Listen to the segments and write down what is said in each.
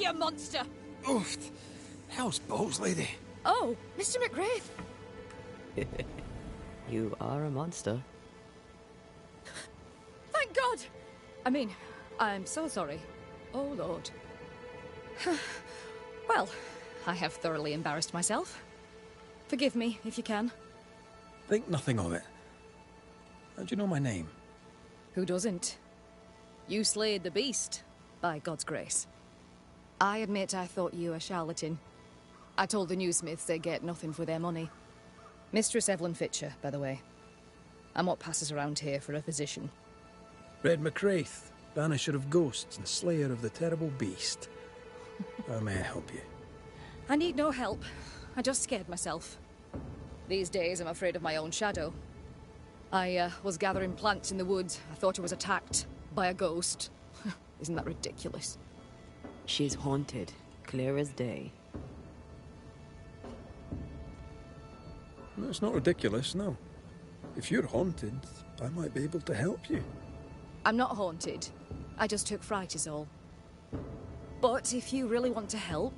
you monster! Oof. How's balls, lady? Oh, Mr. McGrath. You are a monster. Thank God! I mean, I'm so sorry. Oh, Lord. Well, I have thoroughly embarrassed myself. Forgive me, if you can. Think nothing of it. How do you know my name? Who doesn't? You slayed the beast, by God's grace. I admit I thought you a charlatan. I told the newsmiths they get nothing for their money. Mistress Evelynne Fitcher, by the way. I'm what passes around here for a physician. Red McCraith, Banisher of Ghosts and Slayer of the Terrible Beast. How may I help you? I need no help. I just scared myself. These days, I'm afraid of my own shadow. I was gathering plants in the woods. I thought I was attacked by a ghost. Isn't that ridiculous? She's haunted, clear as day. No, it's not ridiculous, no. If you're haunted, I might be able to help you. I'm not haunted. I just took fright is all. But if you really want to help,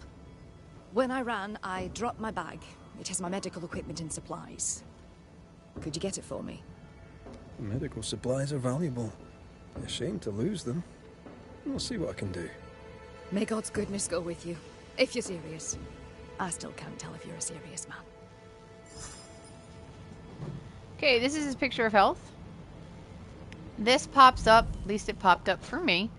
when I ran, I dropped my bag. It has my medical equipment and supplies. Could you get it for me? Medical supplies are valuable. A shame to lose them. I'll see what I can do. May God's goodness go with you, if you're serious. I still can't tell if you're a serious man. Okay, this is his picture of health. This pops up, at least it popped up for me,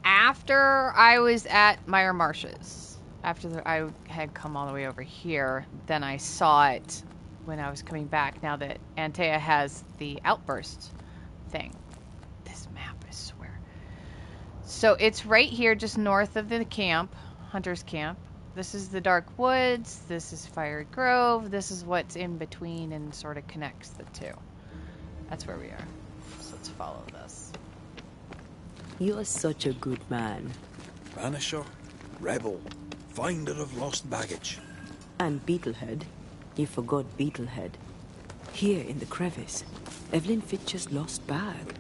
after I was at Mire Marshes. After I had come all the way over here, then I saw it when I was coming back, now that Antea has the Outburst thing. This map, I swear. So it's right here, just north of the camp, Hunter's Camp. This is the Dark Woods, this is Fiery Grove, this is what's in between and sort of connects the two. That's where we are. So let's follow this. You are such a good man. Banisher, rebel, finder of lost baggage. And Beetlehead. You forgot Beetlehead. Here in the crevice, Evelynne Fitcher's lost bag.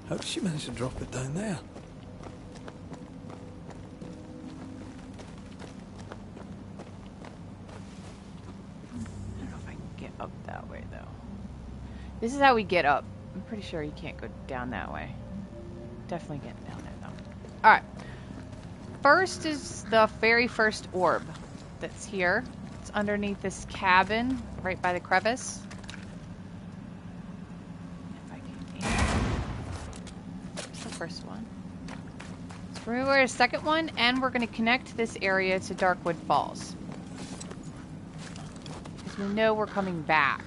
How did she manage to drop it down there? I don't know if I can get up that way, though. This is how we get up. I'm pretty sure you can't go down that way. Definitely getting down there, though. Alright. First is the very first orb that's here. It's underneath this cabin, right by the crevice. If I can... That's the first one. So we're going to go to the second one, and we're going to connect this area to Darkwood Falls. Because we know we're coming back.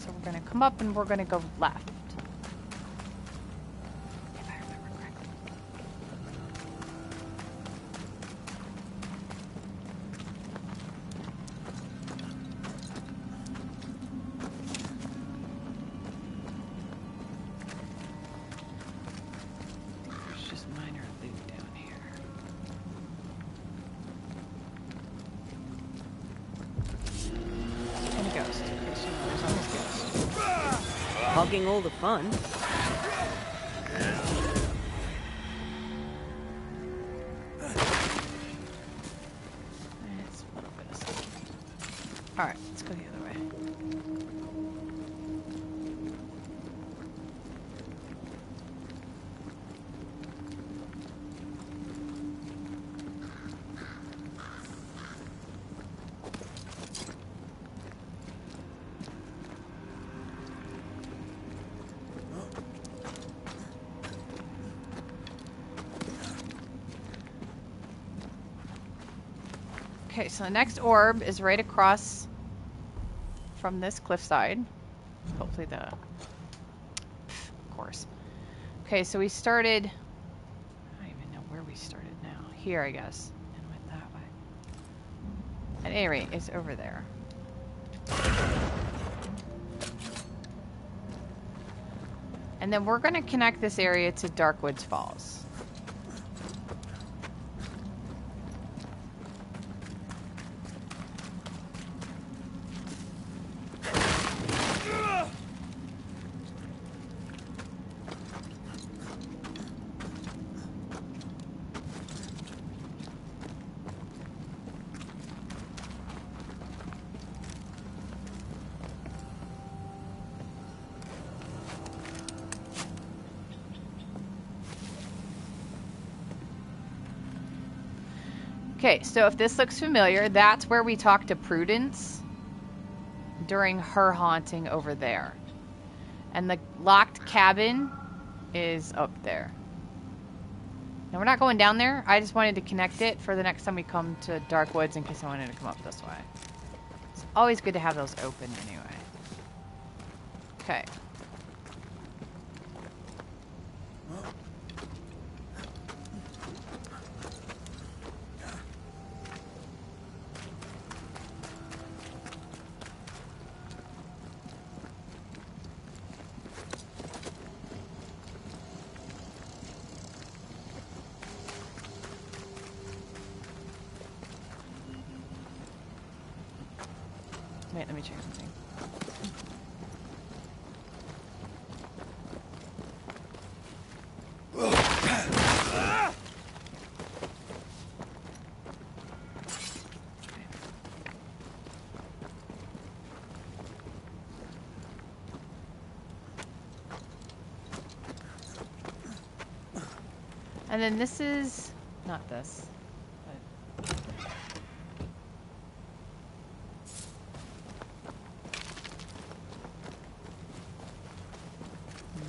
So we're going to come up and we're going to go left. If I remember correctly. There's just minor loot down here. And a ghost. Okay, so there's always ghost. Hogging all the fun. It's a little bit of stuff. Alright, let's go the other way. Okay, so the next orb is right across from this cliffside. Hopefully the... Of course. Okay, so we started... I don't even know where we started now. Here, I guess. And went that way. At any rate, it's over there. And then we're going to connect this area to Darkwoods Falls. Okay, so if this looks familiar, that's where we talked to Prudence during her haunting over there. And the locked cabin is up there. Now, we're not going down there. I just wanted to connect it for the next time we come to Dark Woods in case I wanted to come up this way. It's always good to have those open anyway. Okay. Wait, let me check something. And then this is not this. But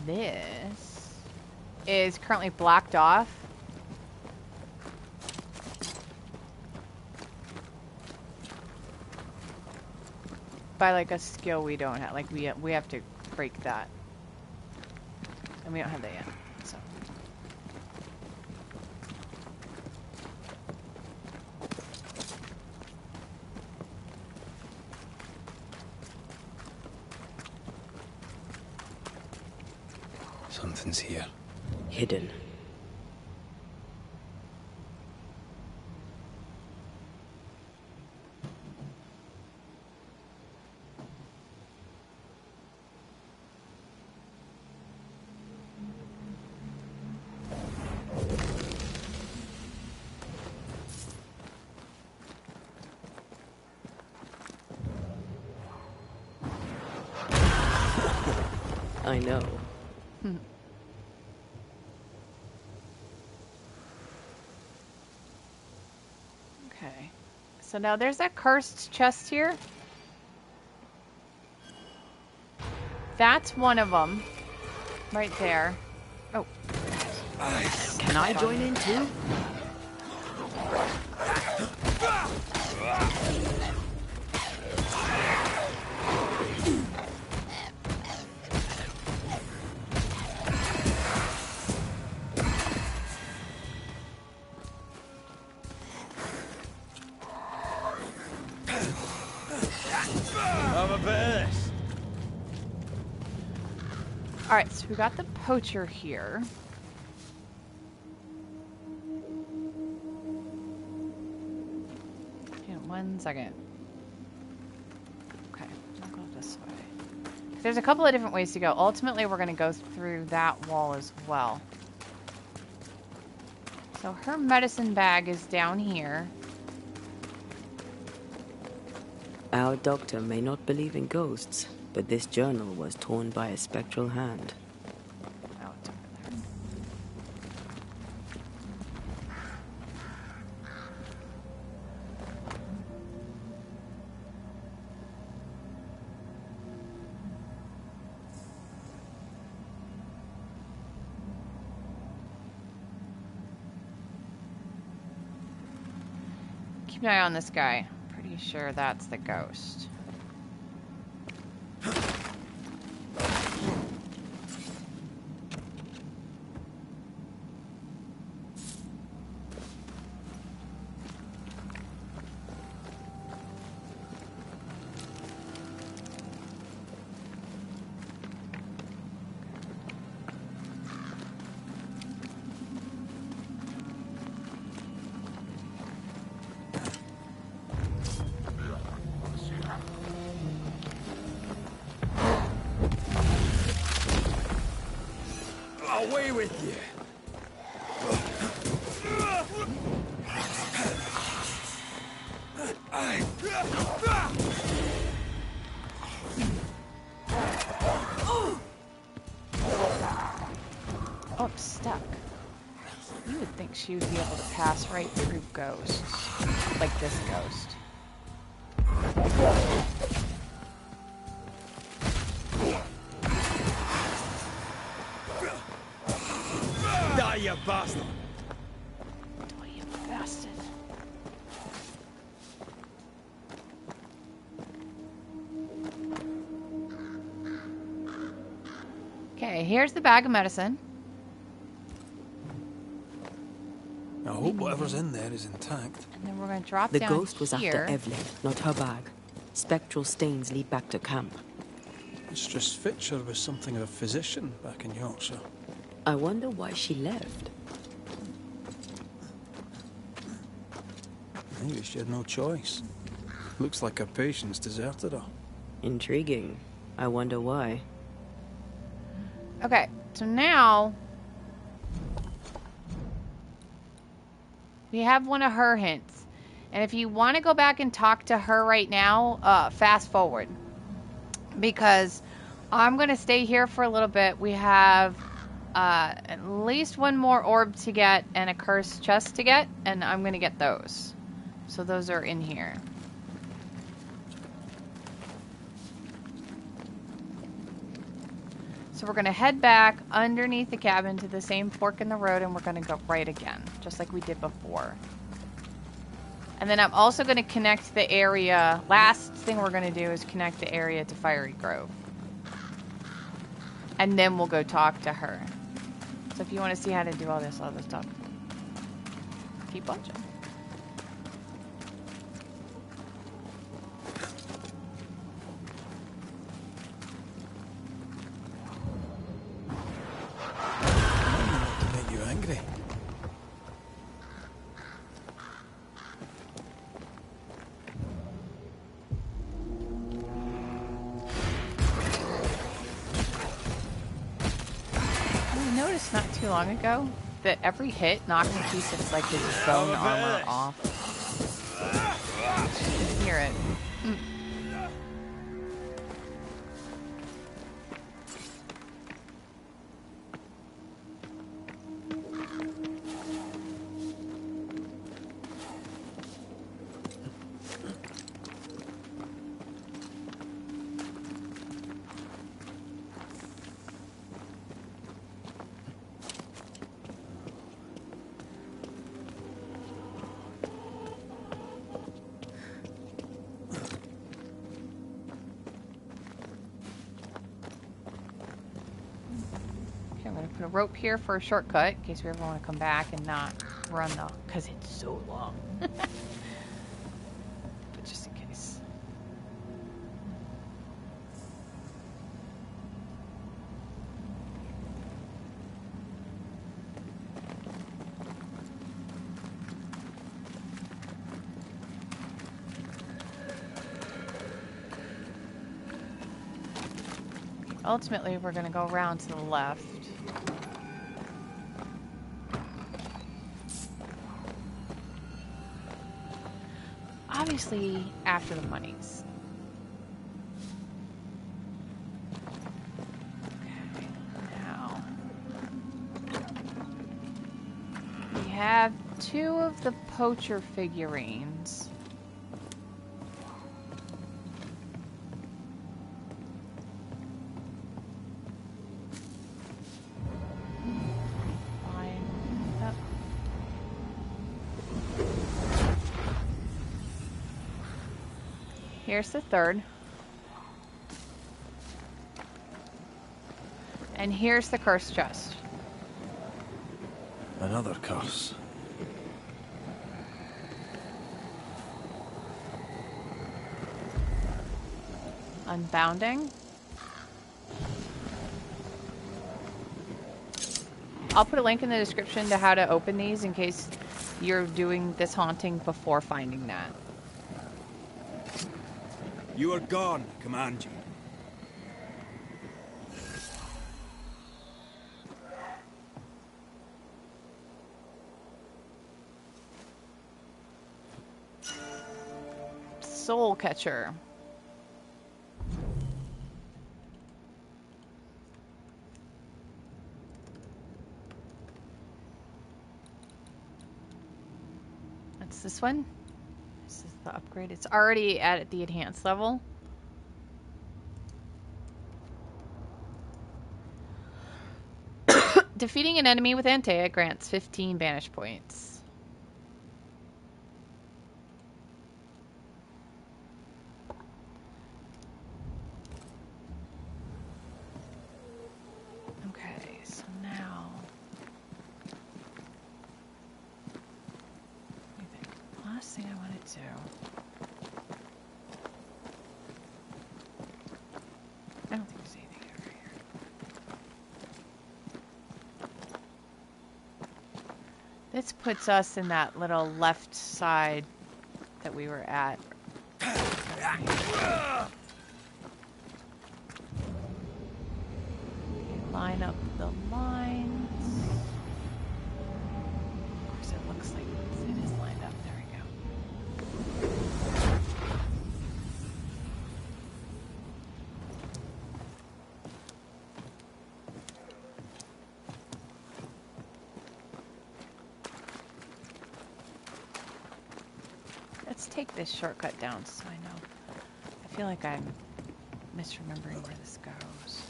this is currently blocked off. By like a skill we don't have. Like we have to break that. And we don't have that yet. So Something's here. Hidden. I know. okay. So now there's that cursed chest here. That's one of them. Right there. Oh. Can I join in too? Alright, so we got the poacher here. Hang on 1 second. Okay, I'll go this way. There's a couple of different ways to go. Ultimately, we're going to go through that wall as well. So her medicine bag is down here. Our doctor may not believe in ghosts, but this journal was torn by a spectral hand. Oh, it's over there. Keep an eye on this guy. Pretty sure that's the ghost. Away with you! Oh, I'm stuck. You would think she would be able to pass right through ghosts. Like this ghost. Die, you bastard! Oh, you bastard. Okay, here's the bag of medicine. I hope whatever's in there is intact. And then we're going to drop The down ghost was here. after Evelynne, not her bag. Spectral stains lead back to camp. Mistress Fitcher was something of a physician back in Yorkshire. I wonder why she left. Maybe she had no choice. Looks like her patients deserted her. Intriguing. I wonder why. Okay, so now we have one of her hints. And if you want to go back and talk to her right now, fast forward. Because I'm going to stay here for a little bit. We have at least one more orb to get and a cursed chest to get. And I'm going to get those. So those are in here. So we're going to head back underneath the cabin to the same fork in the road, and we're going to go right again, just like we did before. And then I'm also going to connect the area. Last thing we're going to do is connect the area to Fiery Grove. And then we'll go talk to her. So if you want to see how to do all this other stuff, keep watching. To make you angry. I noticed not too long ago that every hit knocked a piece of like his bone armor off. You can hear it. Put a rope here for a shortcut in case we ever want to come back and not run the, because it's so long. But just in case. Ultimately, we're going to go around to the left. Obviously, after the monies. Okay, now. We have 2 of the poacher figurines. Here's the 3rd. And here's the cursed chest. Another curse. Unbounding. I'll put a link in the description to how to open these in case you're doing this haunting before finding that. You are gone, command you. Soul Catcher. What's this one? This is the upgrade. It's already at the enhanced level. Defeating an enemy with Antea grants 15 banish points. Okay, so now... What do you think? Last thing I want to do... I don't think there's anything over here. This puts us in that little left side that we were at. Line up the lines. Of course, it looks like it is lined up. There we go. Let's take this shortcut down so I know. I feel like I'm misremembering where this goes.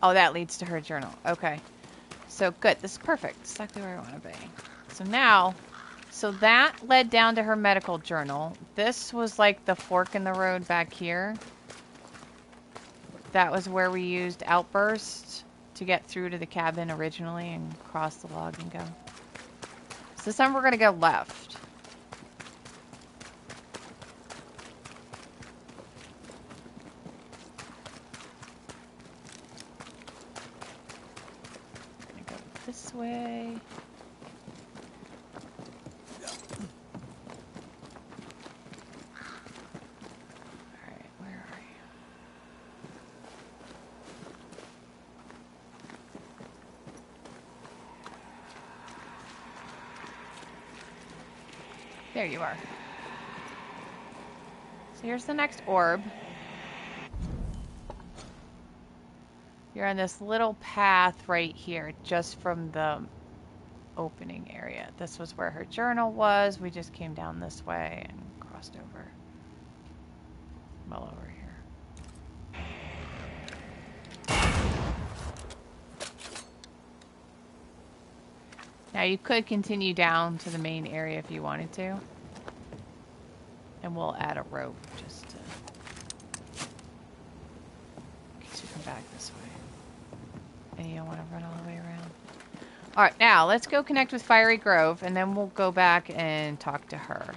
Oh, that leads to her journal. Okay. So good. This is perfect. Exactly where I want to be. So now, so that led down to her medical journal. This was like the fork in the road back here. That was where we used Outburst to get through to the cabin originally and cross the log and go. So this time we're going to go left. Gonna go this way. Alright, where are you? There you are. So here's the next orb. You're on this little path right here, just from the opening area. This was where her journal was. We just came down this way and crossed over. Well over here. Now you could continue down to the main area if you wanted to. And we'll add a rope just to... in case we come back this way. And you don't want to run all the way around. Alright, now let's go connect with Fiery Grove and then we'll go back and talk to her.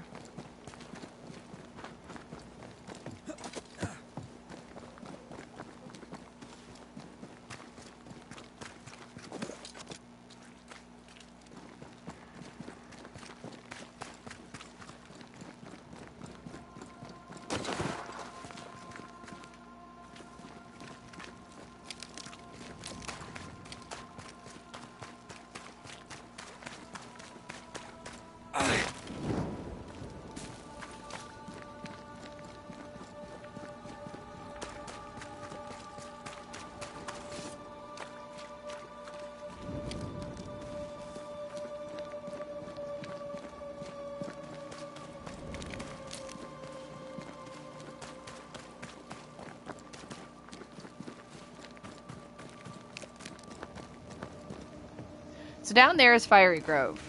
So down there is Fiery Grove.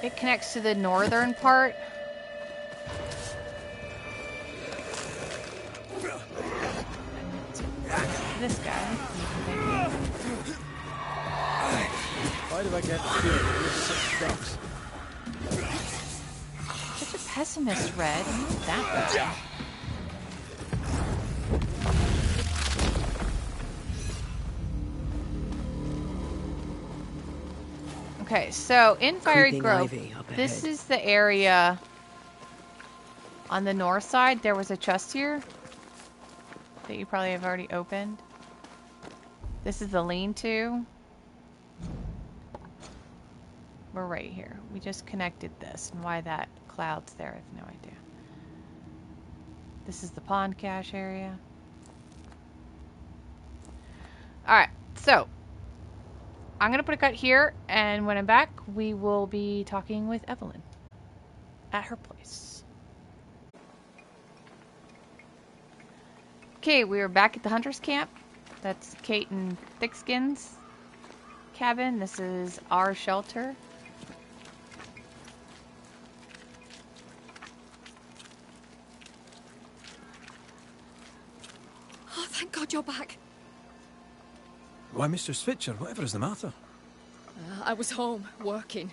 It connects to the northern part. This guy. Why do I get the feeling such ducks? Such a pessimist, Red. I'm not that bad. Okay, so in Fiery Grove, this is the area on the north side. There was a chest here that you probably have already opened. This is the lean-to. We're right here. We just connected this, and why that cloud's there, I have no idea. This is the pond cache area. Alright, so I'm gonna put a cut here, and when I'm back, we will be talking with Evelynne at her place. Okay, we are back at the hunter's camp. That's Kate and Thickskin's cabin. This is our shelter. Oh, thank God you're back. Why, Mistress Fitcher, whatever is the matter? I was home, working.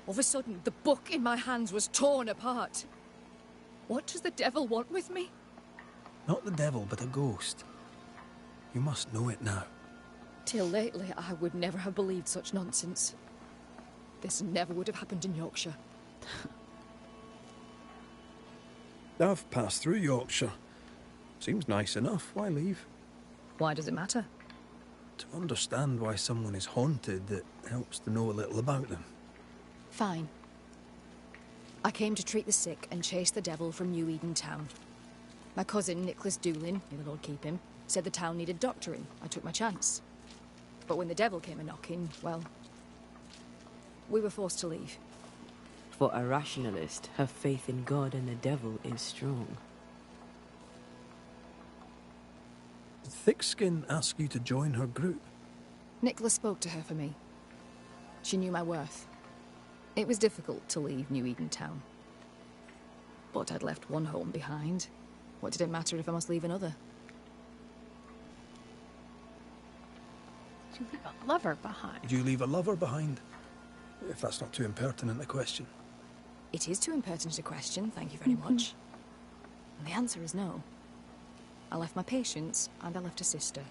All of a sudden, the book in my hands was torn apart. What does the devil want with me? Not the devil, but a ghost. You must know it now. Till lately, I would never have believed such nonsense. This never would have happened in Yorkshire. I've passed through Yorkshire. Seems nice enough. Why leave? Why does it matter? To understand why someone is haunted, it helps to know a little about them. Fine. I came to treat the sick and chase the devil from New Eden town. My cousin, Nicholas Doolin, may the Lord keep him, said the town needed doctoring. I took my chance. But when the devil came a-knocking, well, we were forced to leave. For a rationalist, her faith in God and the devil is strong. Did Thickskin ask you to join her group? Nicholas spoke to her for me. She knew my worth. It was difficult to leave New Eden town. But I'd left one home behind. What did it matter if I must leave another? Did you leave a lover behind? Did you leave a lover behind? If that's not too impertinent a question. It is too impertinent a question, thank you very much. And the answer is no. I left my patients, and I left a sister.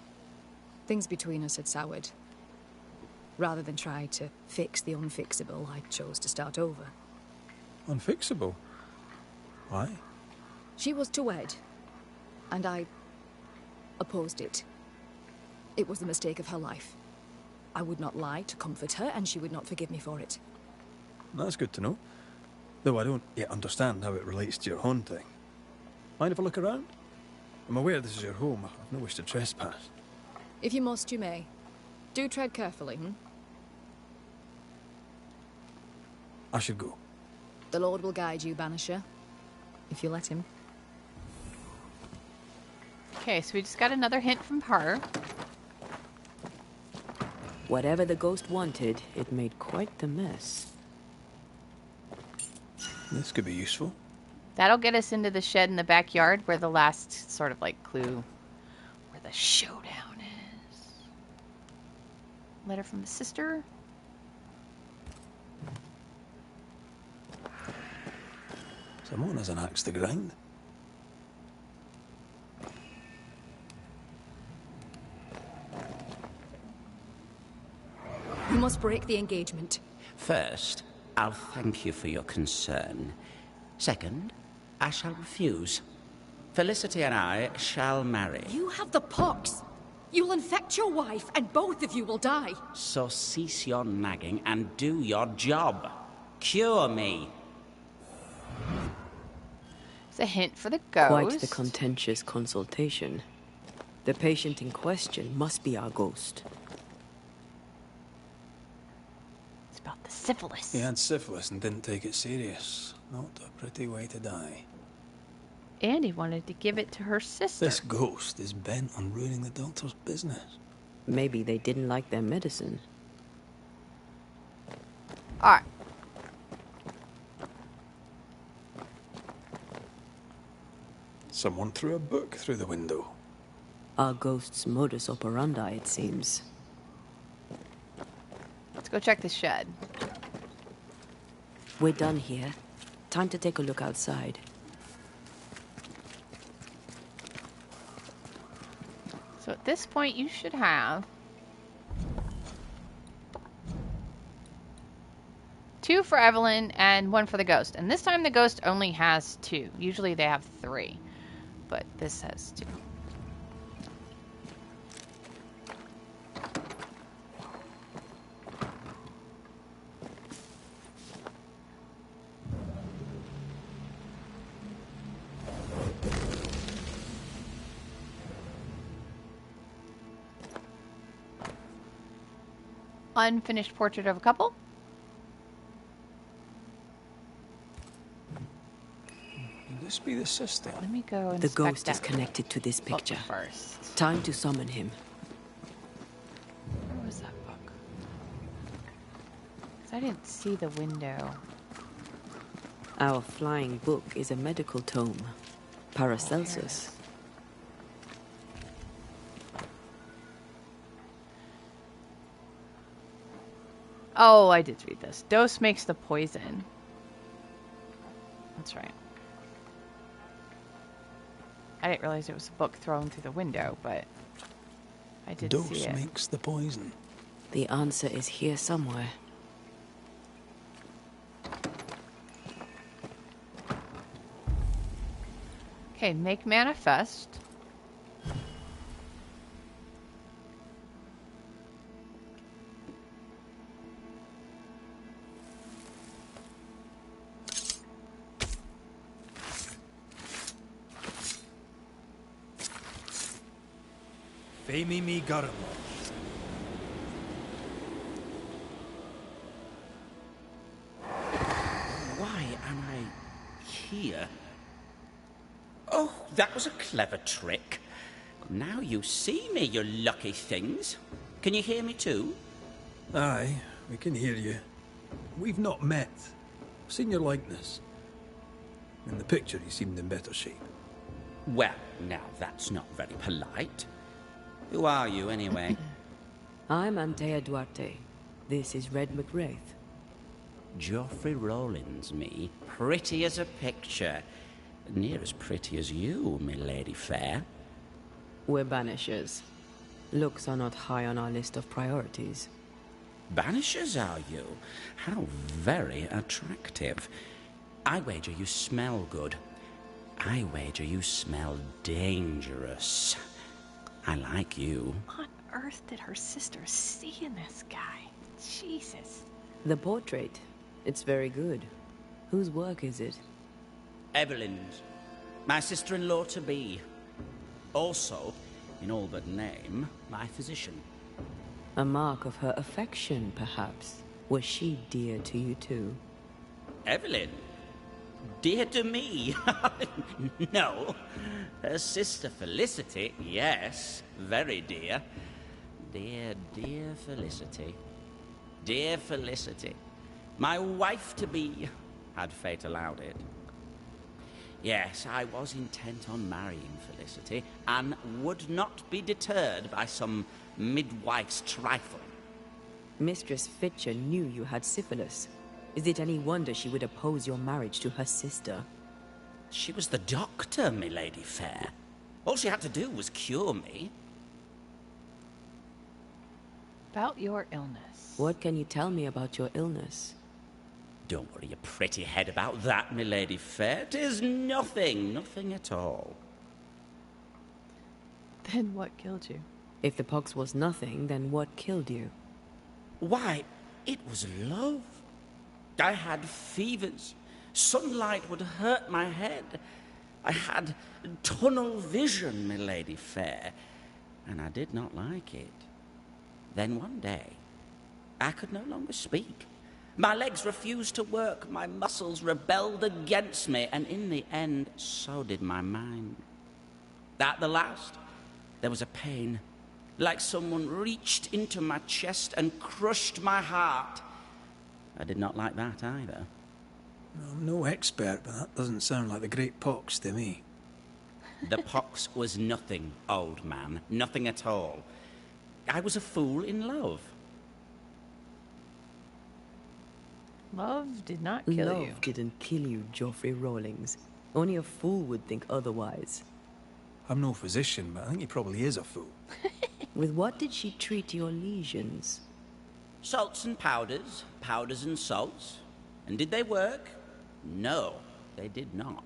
Things between us had soured. Rather than try to fix the unfixable, I chose to start over. Unfixable? Why? She was to wed, and I opposed it. It was the mistake of her life. I would not lie to comfort her, and she would not forgive me for it. That's good to know. Though I don't yet understand how it relates to your haunting. Mind if I look around? I'm aware this is your home. I've no wish to trespass. If you must, you may. Do tread carefully, I should go. The Lord will guide you, Banisher, if you let him. Okay, so we just got another hint from her. Whatever the ghost wanted, it made quite the mess. This could be useful. That'll get us into the shed in the backyard where the last sort of like clue where the showdown is. Letter from the sister. Someone has an axe to grind. You must break the engagement. First, I'll thank you for your concern. Second, I shall refuse. Felicity and I shall marry. You have the pox. You'll infect your wife, and both of you will die. So cease your nagging and do your job. Cure me. It's a hint for the ghost. Quite the contentious consultation. The patient in question must be our ghost. It's about the syphilis. He had syphilis and didn't take it serious. Not a pretty way to die. And he wanted to give it to her sister. This ghost is bent on ruining the doctor's business. Maybe they didn't like their medicine. Alright. Someone threw a book through the window. Our ghost's modus operandi, it seems. Let's go check the shed. We're done here. Time to take a look outside. So at this point, you should have 2 for Evelynne and 1 for the ghost. And this time the ghost only has 2. Usually they have 3. But this has 2. unfinished portrait of a couple. Could this be the sister? Let me go and The ghost is connected to this picture. first. Time to summon him. Where was that book? 'Cause I didn't see the window. Our flying book is a medical tome. Paracelsus. Oh, I did read this. Dose makes the poison. That's right. I didn't realize it was a book thrown through the window, but I did see Dose it. makes the poison. The answer is here somewhere. Okay, make manifest. Femi mi garmo. Why am I here? Oh, that was a clever trick. Now you see me, you lucky things. Can you hear me too? Aye, we can hear you. We've not met. I've seen your likeness. In the picture, you seemed in better shape. Well, now that's not very polite. Who are you, anyway? I'm Antea Duarte. This is Red McWraith. Gaufrey Rollins, me. Pretty as a picture. Near as pretty as you, my lady fair. We're Banishers. Looks are not high on our list of priorities. Banishers, are you? How very attractive. I wager you smell good. I wager you smell dangerous. I like you. What on earth did her sister see in this guy? Jesus. The portrait. It's very good. Whose work is it? Evelynne's. My sister-in-law to be. Also, in all but name, my physician. A mark of her affection, perhaps. Was she dear to you too? Evelynne? Dear to me? No. Her sister Felicity, yes. Very dear. Dear, dear Felicity. Dear Felicity. My wife-to-be, had fate allowed it. Yes, I was intent on marrying Felicity, and would not be deterred by some midwife's trifle. Mistress Fitcher knew you had syphilis. Is it any wonder she would oppose your marriage to her sister? She was the doctor, my lady fair. All she had to do was cure me. About your illness. What can you tell me about your illness? Don't worry your pretty head about that, my lady fair. 'Tis nothing, nothing at all. Then what killed you? If the pox was nothing, then what killed you? Why, it was love. I had fevers. Sunlight would hurt my head. I had tunnel vision, my lady fair, and I did not like it. Then one day, I could no longer speak. My legs refused to work, my muscles rebelled against me, and in the end, so did my mind. At the last, there was a pain, like someone reached into my chest and crushed my heart. I did not like that either. I'm no expert, but that doesn't sound like the Great Pox to me. The pox was nothing, old man, nothing at all. I was a fool in love. Love did not kill Love you. didn't kill you, Geoffrey Rawlings. Only a fool would think otherwise. I'm no physician, but I think he probably is a fool. With what did she treat your lesions? Salts and powders, powders and salts. And did they work? No, they did not.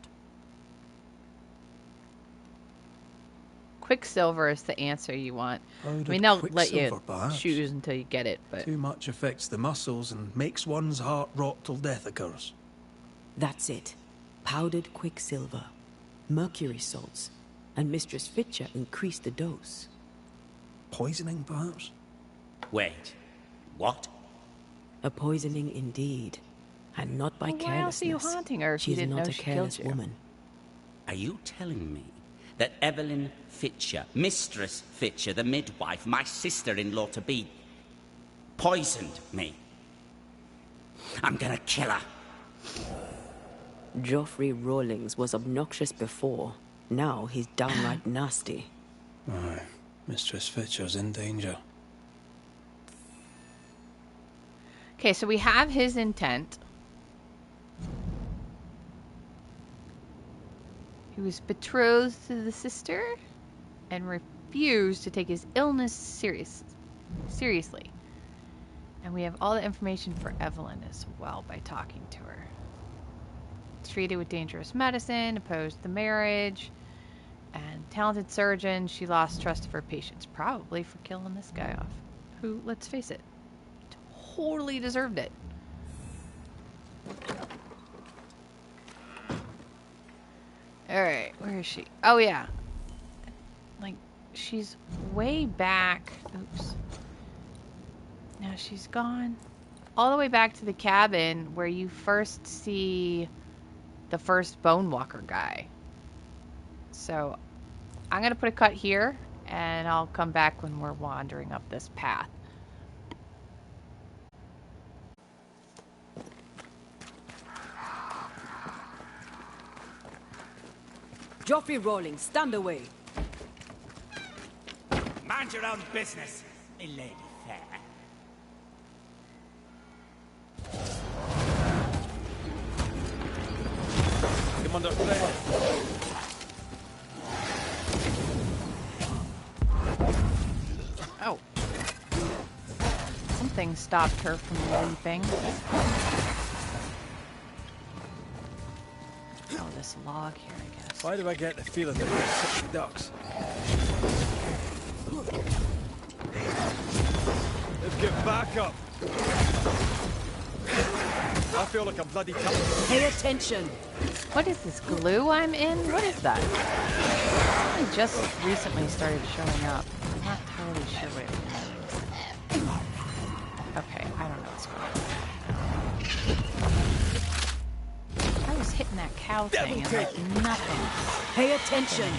Quicksilver is the answer you want. I Powdered mean, they'll let you quicksilver, perhaps. choose until you get it, but Too much affects the muscles and makes one's heart rot till death occurs. That's it. Powdered quicksilver. Mercury salts. And Mistress Fitcher increased the dose. Poisoning, perhaps? Wait, What? A poisoning indeed. And not by Well, why else are you carelessness. haunting her if you She's didn't not know a she careless killed you? woman. Are you telling me that Evelynne Fitcher, Mistress Fitcher, the midwife, my sister-in-law to be, poisoned me? I'm gonna kill her. Gaufrey Rawlings was obnoxious before. Now he's downright nasty. Aye, Mistress Fitcher's in danger. Okay, so we have his intent. He was betrothed to the sister and refused to take his illness seriously. And we have all the information for Evelynne as well by talking to her. Treated with dangerous medicine, opposed the marriage, and talented surgeon. She lost trust of her patients, probably for killing this guy off, who, let's face it, totally deserved it. Alright, where is she? Oh, yeah. Like, she's way back. Oops. Now she's gone all the way back to the cabin where you first see the first Bone Walker guy. So, I'm going to put a cut here, and I'll come back when we're wandering up this path. Gaufrey Rawlings, stand away. Mind your own business, Lady Fair. Come under threat. Oh. Something stopped her from leaping. Oh, this log here, I guess. Why do I get the feeling that we're 60 ducks? Let's get back up. I feel like a bloody cup. Pay attention. What is this glue I'm in? What is that? It just recently started showing up. I'm not totally sure what it is. Okay, I don't know what's going on. I was hitting that cow thing and like nothing. Pay attention.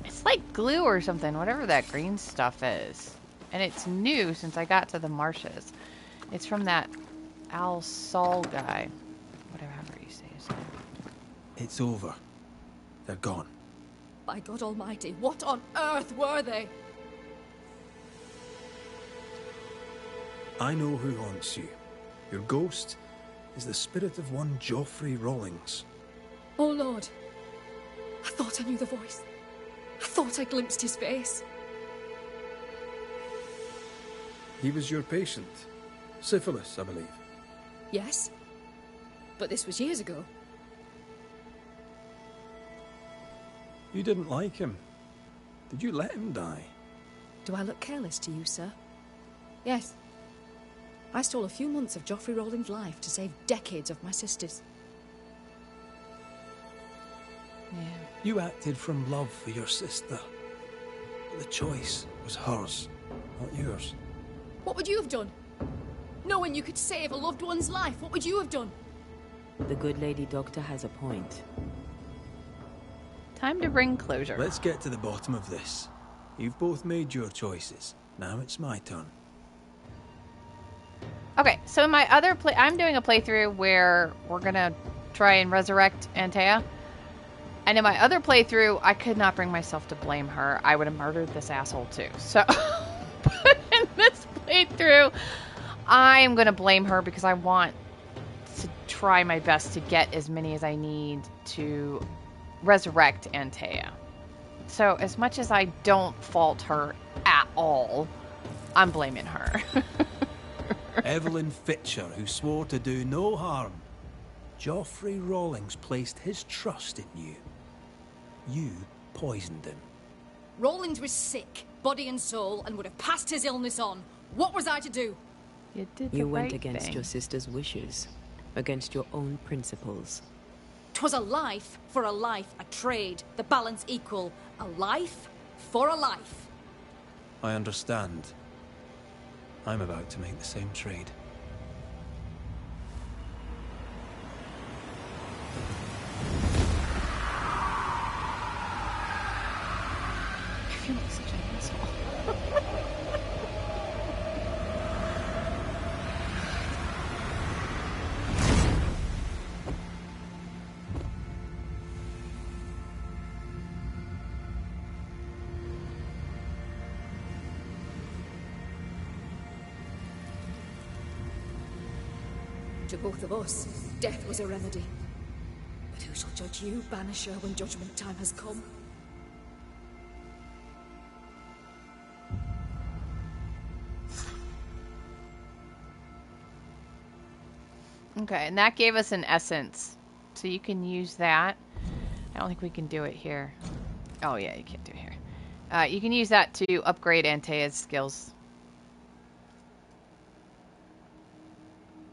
It's like glue or something, whatever that green stuff is. And it's new since I got to the marshes. It's from that Al Sol guy. Whatever you say his name. It's over. They're gone. By God Almighty, what on earth were they? I know who haunts you. Your ghost is the spirit of one Gaufrey Rawlings. Oh Lord. I thought I knew the voice. I thought I glimpsed his face. He was your patient. Syphilis, I believe. Yes. But this was years ago. You didn't like him. Did you let him die? Do I look careless to you, sir? Yes. I stole a few months of Gaufrey Rawlings' life to save decades of my sister's. Yeah. You acted from love for your sister. But the choice was hers, not yours. What would you have done? Knowing you could save a loved one's life, what would you have done? The good lady doctor has a point. Time to bring closure. Let's get to the bottom of this. You've both made your choices. Now it's my turn. Okay, so in my other I'm doing a playthrough where we're gonna try and resurrect Antea. And in my other playthrough, I could not bring myself to blame her. I would have murdered this asshole too. So, but in this playthrough, I'm gonna blame her because I want to try my best to get as many as I need to resurrect Antea. So as much as I don't fault her at all, I'm blaming her. Evelynne Fitcher, who swore to do no harm. Gaufrey Rawlings placed his trust in you. You poisoned him. Rawlings was sick, body and soul, and would have passed his illness on. What was I to do? You did the You went right against thing. your sister's wishes, against your own principles. 'Twas a life for a life, a trade, the balance equal. A life for a life. I understand. I'm about to make the same trade. I feel like such an asshole. To both of us, death was a remedy. But who shall judge you, Banisher, when judgment time has come? Okay, and that gave us an essence. So you can use that. I don't think we can do it here. Oh yeah, you can't do it here. You can use that to upgrade Antea's skills.